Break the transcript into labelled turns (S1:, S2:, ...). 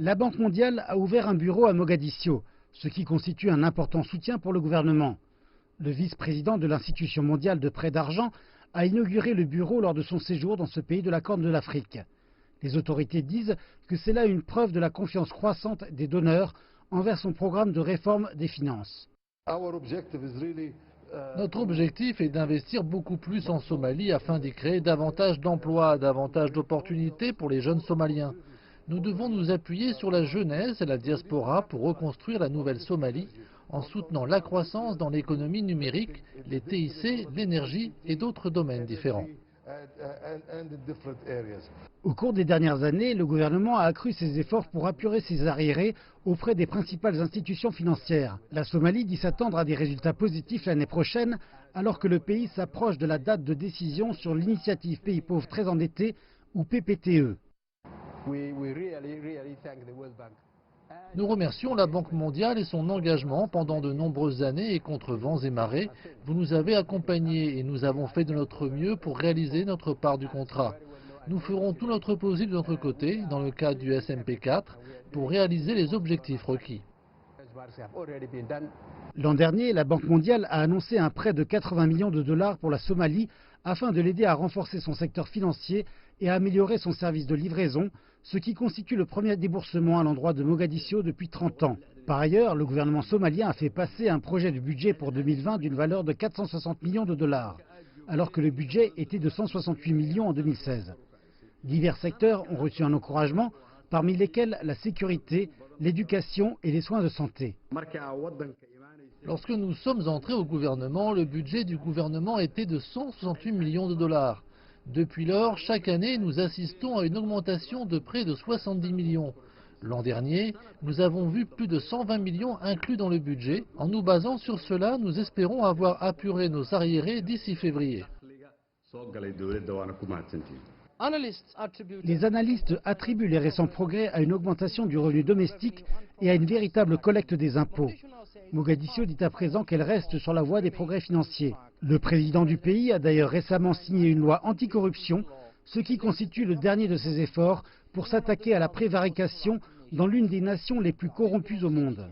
S1: La Banque mondiale a ouvert un bureau à Mogadiscio, ce qui constitue un important soutien pour le gouvernement. Le vice-président de l'Institution mondiale de prêt d'argent a inauguré le bureau lors de son séjour dans ce pays de la Corne de l'Afrique. Les autorités disent que c'est là une preuve de la confiance croissante des donneurs envers son programme de réforme des finances.
S2: Notre objectif est d'investir beaucoup plus en Somalie afin d'y créer davantage d'emplois, davantage d'opportunités pour les jeunes Somaliens. Nous devons nous appuyer sur la jeunesse et la diaspora pour reconstruire la nouvelle Somalie en soutenant la croissance dans l'économie numérique, les TIC, l'énergie et d'autres domaines différents.
S1: Au cours des dernières années, le gouvernement a accru ses efforts pour apurer ses arriérés auprès des principales institutions financières. La Somalie dit s'attendre à des résultats positifs l'année prochaine, alors que le pays s'approche de la date de décision sur l'initiative Pays pauvres très endettés, ou PPTE.
S2: Nous remercions la Banque mondiale et son engagement pendant de nombreuses années et contre vents et marées. Vous nous avez accompagnés et nous avons fait de notre mieux pour réaliser notre part du contrat. Nous ferons tout notre possible de notre côté, dans le cadre du SMP4, pour réaliser les objectifs requis.
S1: L'an dernier, la Banque mondiale a annoncé un prêt de 80 millions de dollars pour la Somalie afin de l'aider à renforcer son secteur financier et à améliorer son service de livraison, ce qui constitue le premier déboursement à l'endroit de Mogadiscio depuis 30 ans. Par ailleurs, le gouvernement somalien a fait passer un projet de budget pour 2020 d'une valeur de 460 millions de dollars, alors que le budget était de 168 millions en 2016. Divers secteurs ont reçu un encouragement, parmi lesquels la sécurité, l'éducation et les soins de santé.
S2: Lorsque nous sommes entrés au gouvernement, le budget du gouvernement était de 168 millions de dollars. Depuis lors, chaque année, nous assistons à une augmentation de près de 70 millions. L'an dernier, nous avons vu plus de 120 millions inclus dans le budget. En nous basant sur cela, nous espérons avoir apuré nos arriérés d'ici février.
S1: Les analystes attribuent les récents progrès à une augmentation du revenu domestique et à une véritable collecte des impôts. Mogadiscio dit à présent qu'elle reste sur la voie des progrès financiers. Le président du pays a d'ailleurs récemment signé une loi anticorruption, ce qui constitue le dernier de ses efforts pour s'attaquer à la prévarication dans l'une des nations les plus corrompues au monde.